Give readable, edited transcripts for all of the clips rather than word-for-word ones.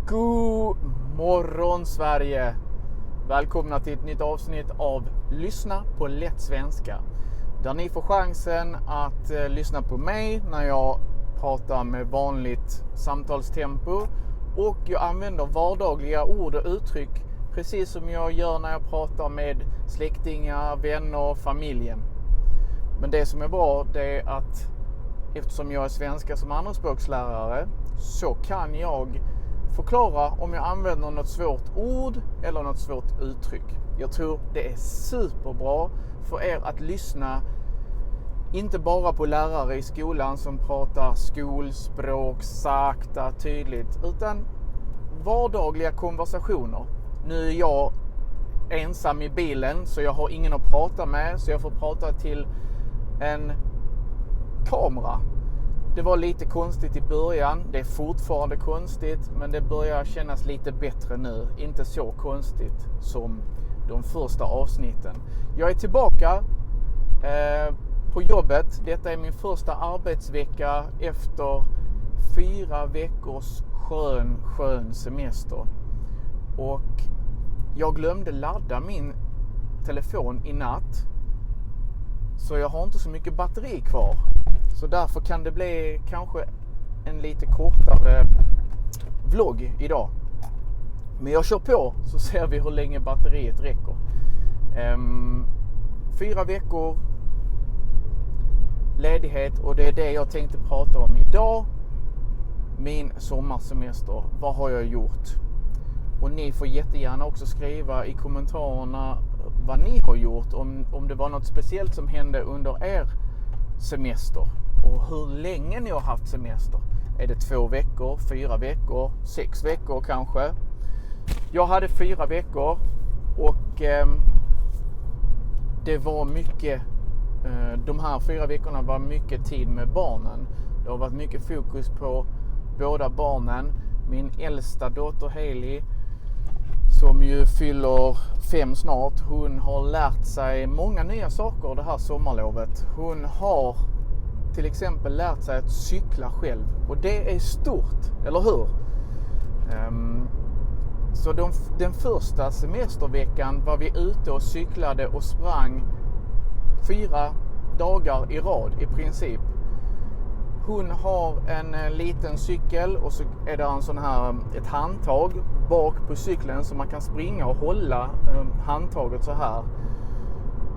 God morgon Sverige! Välkomna till ett nytt avsnitt av Lyssna på lätt svenska. Där ni får chansen att lyssna på mig när jag pratar med vanligt samtalstempo. Och jag använder vardagliga ord och uttryck precis som jag gör när jag pratar med släktingar, vänner och familjen. Men det som är bra det är att eftersom jag är svenska som andraspråkslärare så kan jag förklara om jag använder något svårt ord eller något svårt uttryck. Jag tror det är superbra för er att lyssna inte bara på lärare i skolan som pratar skolspråk sakta, tydligt, utan vardagliga konversationer. Nu är jag ensam i bilen så jag har ingen att prata med, så jag får prata till en kamera. Det var lite konstigt i början, det är fortfarande konstigt, men det börjar kännas lite bättre nu. Inte så konstigt som de första avsnitten. Jag är tillbaka på jobbet. Detta är min första arbetsvecka efter 4 veckors skön semester. Och jag glömde ladda min telefon i natt. Så jag har inte så mycket batteri kvar. Så därför kan det bli kanske en lite kortare vlogg idag. Men jag kör på så ser vi hur länge batteriet räcker. 4 veckor ledighet och det är det jag tänkte prata om idag. Min sommarsemester. Vad har jag gjort? Och ni får jättegärna också skriva i kommentarerna vad ni har gjort. Om det var något speciellt som hände under er semester. Och hur länge ni har haft semester. Är det 2 veckor, 4 veckor, 6 veckor kanske? Jag hade 4 veckor och det var mycket, de här 4 veckorna var mycket tid med barnen. Det har varit mycket fokus på båda barnen. Min äldsta dotter Hailey, som ju fyller 5 snart, hon har lärt sig många nya saker det här sommarlovet. Hon har till exempel lärt sig att cykla själv. Och det är stort, eller hur? Så den första semesterveckan var vi ute och cyklade och sprang 4 dagar i rad i princip. Hon har en liten cykel och så är det en sån här, ett handtag bak på cykeln så man kan springa och hålla handtaget så här.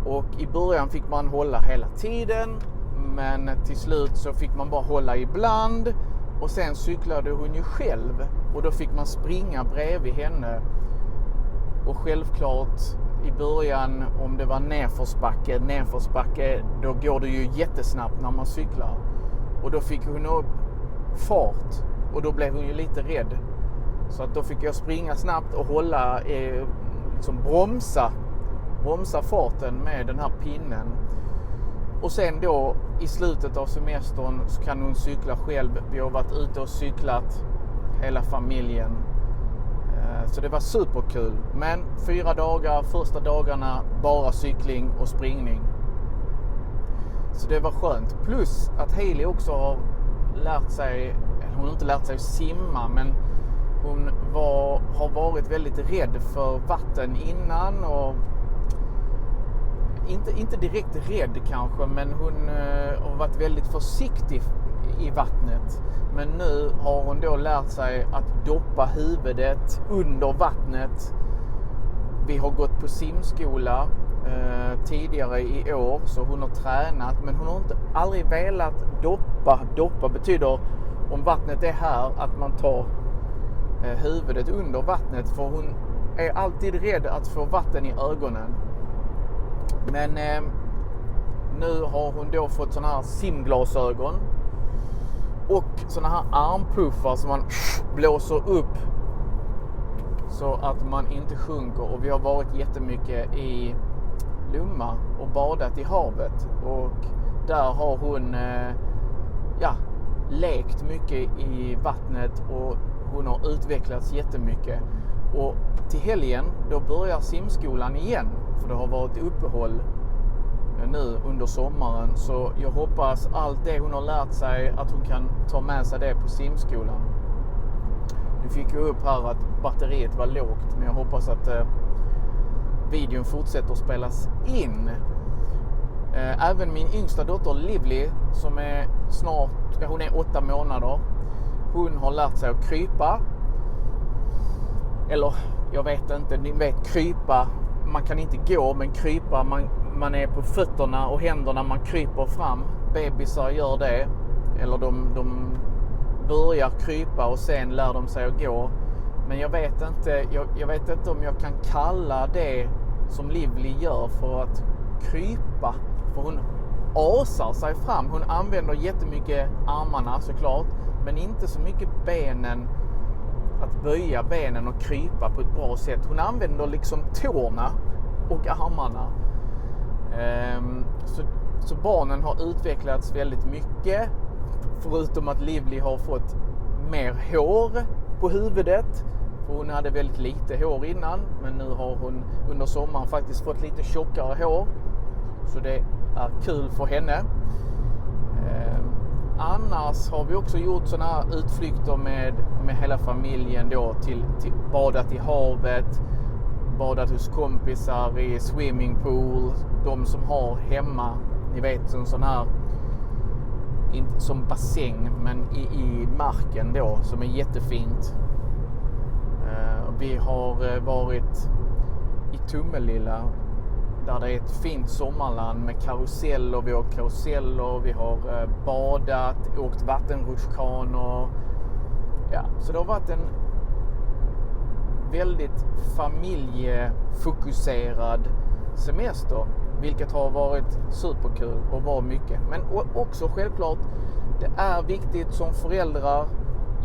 Och i början fick man hålla hela tiden, men till slut så fick man bara hålla ibland. Och sen cyklade hon ju själv och då fick man springa bredvid henne. Och självklart i början om det var nerförsbacke, då går det ju jättesnabbt när man cyklar. Och då fick hon upp fart och då blev hon ju lite rädd. Så att då fick jag springa snabbt och hålla, liksom bromsa farten med den här pinnen. Och sen då i slutet av semestern så kan hon cykla själv. Vi har varit ute och cyklat hela familjen. Så det var superkul. Men 4 dagar, första dagarna bara cykling och springning. Så det var skönt. Plus att Hailey också har lärt sig, hon har inte lärt sig simma, men hon har varit väldigt rädd för vatten innan och inte direkt rädd kanske, men hon har varit väldigt försiktig i vattnet. Men nu har hon då lärt sig att doppa huvudet under vattnet. Vi har gått på simskola tidigare i år så hon har tränat, men hon har aldrig velat doppa. Doppa betyder om vattnet är här att man tar huvudet under vattnet, för hon är alltid rädd att få vatten i ögonen. Men nu har hon då fått såna här simglasögon och såna här armpuffar som man blåser upp så att man inte sjunker. Och vi har varit jättemycket i Lomma och badat i havet. Och där har hon lekt mycket i vattnet och hon har utvecklats jättemycket. Och till helgen då börjar simskolan igen, för det har varit uppehåll nu under sommaren. Så jag hoppas allt det hon har lärt sig att hon kan ta med sig det på simskolan. Nu fick jag upp här att batteriet var lågt, men jag hoppas att videon fortsätter att spelas in. Även min yngsta dotter Livly, som är hon är 8 månader, hon har lärt sig att krypa. Eller jag vet inte, ni vet, krypa, man kan inte gå, men krypa, man är på fötterna och händerna, man kryper fram. Bebisar gör det, eller de börjar krypa och sen lär de sig att gå. Men jag vet inte om jag kan kalla det som Livly gör för att krypa. För hon asar sig fram. Hon använder jättemycket armarna såklart, men inte så mycket benen. Att böja benen och krypa på ett bra sätt. Hon använder liksom tårna och armarna. Så barnen har utvecklats väldigt mycket. Förutom att Livly har fått mer hår på huvudet. För hon hade väldigt lite hår innan. Men nu har hon under sommaren faktiskt fått lite tjockare hår. Så det är kul för henne. Annars har vi också gjort såna här utflykter med hela familjen då till badat i havet, badat hos kompisar i swimmingpool, de som har hemma, ni vet, en sån här, inte som bassäng men i marken då, som är jättefint. Vi har varit i Tummelilla, där det är ett fint sommarland med karuseller. Vi har karuseller, vi har badat, åkt vattenrutschkanor. Ja, så det har varit en väldigt familjefokuserad semester, vilket har varit superkul och var mycket. Men också självklart, det är viktigt som föräldrar.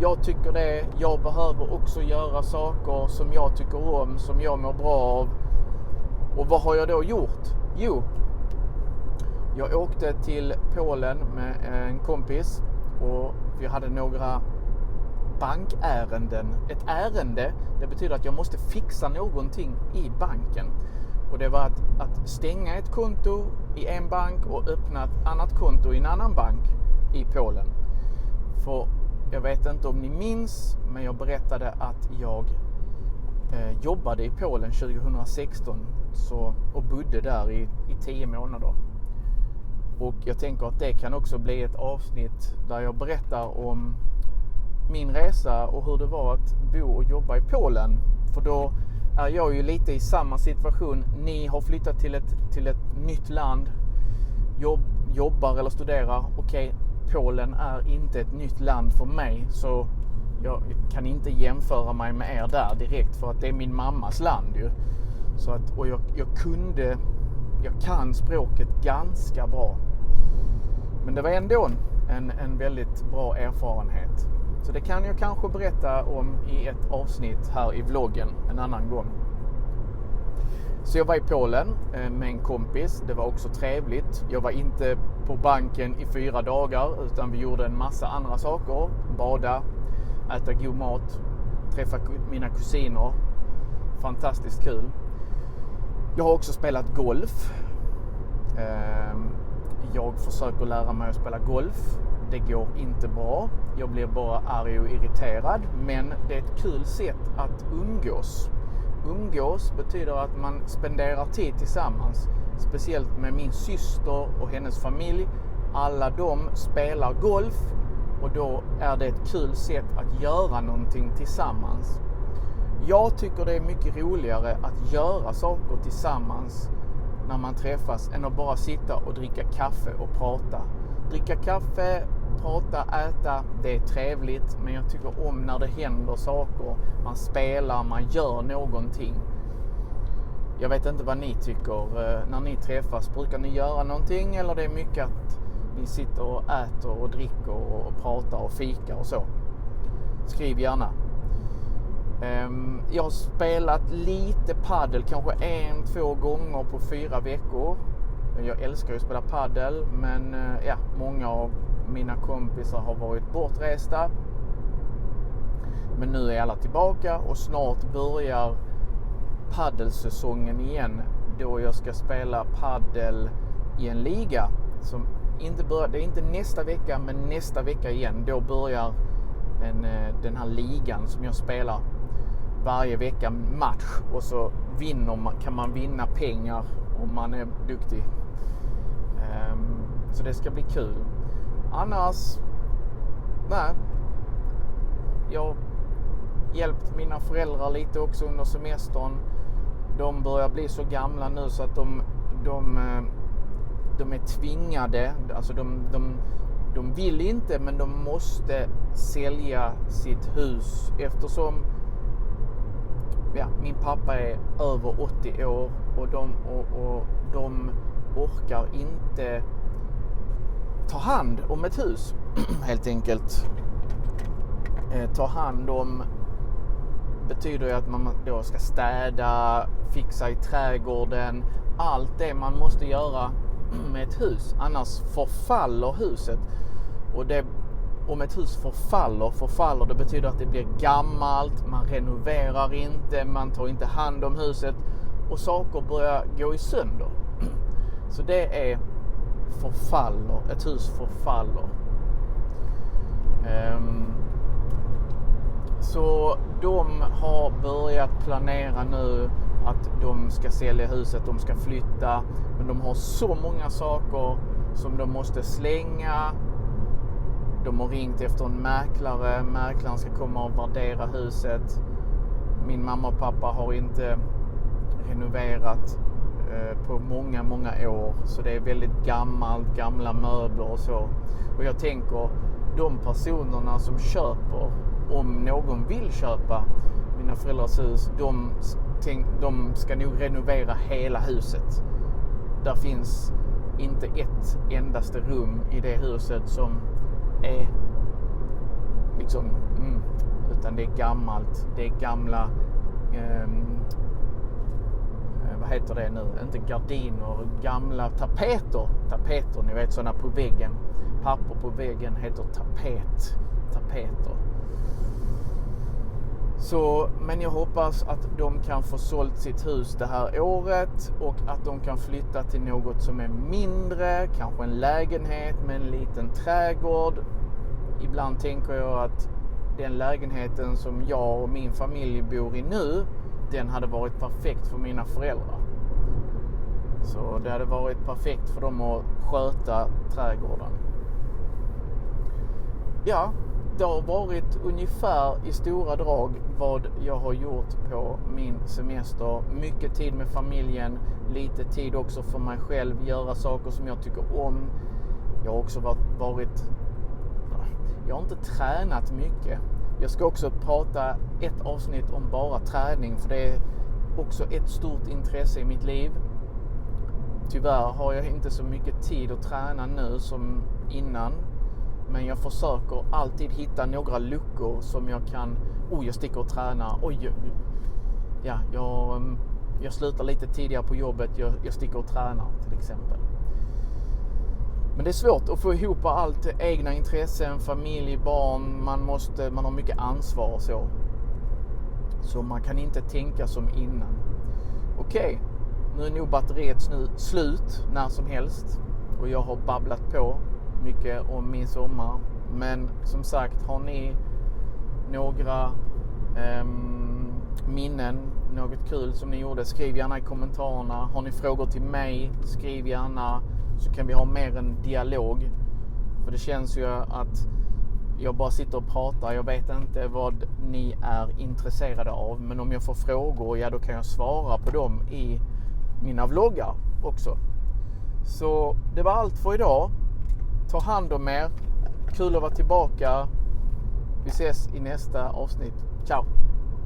Jag tycker det. Jag behöver också göra saker som jag tycker om, som jag mår bra av. Och vad har jag då gjort? Jo, jag åkte till Polen med en kompis och vi hade några bankärenden. Ett ärende, det betyder att jag måste fixa någonting i banken. Och det var att stänga ett konto i en bank och öppna ett annat konto i en annan bank i Polen. För jag vet inte om ni minns, men jag berättade att jag jobbade i Polen 2016 och bodde där i 10 månader. Och jag tänker att det kan också bli ett avsnitt där jag berättar om min resa och hur det var att bo och jobba i Polen. För då är jag ju lite i samma situation. Ni har flyttat till ett nytt land, jobbar eller studerar. Okej, Polen är inte ett nytt land för mig, så jag kan inte jämföra mig med er där direkt, för att det är min mammas land ju. Så att, och jag kan språket ganska bra. Men det var ändå en väldigt bra erfarenhet. Så det kan jag kanske berätta om i ett avsnitt här i vloggen en annan gång. Så jag var i Polen med en kompis. Det var också trevligt. Jag var inte på banken i 4 dagar, utan vi gjorde en massa andra saker. Bada, äta god mat, träffa mina kusiner. Fantastiskt kul. Jag har också spelat golf. Jag försöker lära mig att spela golf. Det går inte bra. Jag blir bara arg och irriterad. Men det är ett kul sätt att umgås. Umgås betyder att man spenderar tid tillsammans. Speciellt med min syster och hennes familj. Alla de spelar golf. Och då är det ett kul sätt att göra någonting tillsammans. Jag tycker det är mycket roligare att göra saker tillsammans när man träffas än att bara sitta och dricka kaffe och prata. Dricka kaffe, prata, äta, det är trevligt, men jag tycker om när det händer saker. Man spelar, man gör någonting. Jag vet inte vad ni tycker när ni träffas. Brukar ni göra någonting, eller det är mycket att ni sitter och äter och dricker och pratar och fikar och så? Skriv gärna. Jag har spelat lite paddel, kanske 1-2 gånger på 4 veckor. Jag älskar ju att spela paddel, men många av mina kompisar har varit bortresta. Men nu är alla tillbaka och snart börjar paddelsäsongen igen, då jag ska spela paddel i en liga som det är inte nästa vecka, men nästa vecka igen. Då börjar den här ligan som jag spelar varje vecka match, och så kan man vinna pengar om man är duktig. Så det ska bli kul. Annars, nej. Jag har hjälpt mina föräldrar lite också under semestern. De börjar bli så gamla nu så att de är tvingade. Alltså de vill inte, men de måste sälja sitt hus eftersom min pappa är över 80 år och de orkar inte ta hand om ett hus helt enkelt. Ta hand om betyder ju att man då ska städa, fixa i trädgården, allt det man måste göra med ett hus, annars förfaller huset. Och om ett hus förfaller, det betyder att det blir gammalt, man renoverar inte, man tar inte hand om huset och saker börjar gå i sönder. Så det är förfaller, ett hus förfaller. Så de har börjat planera nu att de ska sälja huset, de ska flytta, men de har så många saker som de måste slänga. De har ringt efter en mäklare, mäklaren ska komma och värdera huset. Min mamma och pappa har inte renoverat på många år, så det är väldigt gamla möbler och så. Och jag tänker, de personerna som köper, om någon vill köpa mina föräldrars hus, de ska nog renovera hela huset. Där finns inte ett endaste rum i det huset som är liksom, utan det är gammalt, det är gamla vad heter det nu, inte gardiner, gamla tapeter, ni vet, sådana på väggen, papper på väggen heter tapeter. Så, men jag hoppas att de kan få sålt sitt hus det här året och att de kan flytta till något som är mindre, kanske en lägenhet med en liten trädgård. Ibland tänker jag att den lägenheten som jag och min familj bor i nu, den hade varit perfekt för mina föräldrar. Så det hade varit perfekt för dem att sköta trädgården. Ja, det har varit ungefär i stora drag vad jag har gjort på min semester. Mycket tid med familjen, lite tid också för mig själv, göra saker som jag tycker om. Jag har också jag har inte tränat mycket. Jag ska också prata ett avsnitt om bara träning, för det är också ett stort intresse i mitt liv. Tyvärr har jag inte så mycket tid att träna nu som innan. Men jag försöker alltid hitta några luckor som jag kan... jag sticker och tränar. Jag slutar lite tidigare på jobbet. Jag sticker och tränar till exempel. Men det är svårt att få ihop allt. Egna intressen, familj, barn. Man har mycket ansvar och så. Så man kan inte tänka som innan. Okej, nu är nog batteriet slut när som helst. Och jag har babblat på mycket om min sommar. Men som sagt, har ni några minnen, något kul som ni gjorde, skriv gärna i kommentarerna. Har ni frågor till mig, skriv gärna, så kan vi ha mer en dialog. För det känns ju att jag bara sitter och pratar. Jag vet inte vad ni är intresserade av, men om jag får frågor, då kan jag svara på dem i mina vloggar också. Så det var allt för idag. Ta hand om er. Kul att vara tillbaka. Vi ses i nästa avsnitt. Ciao!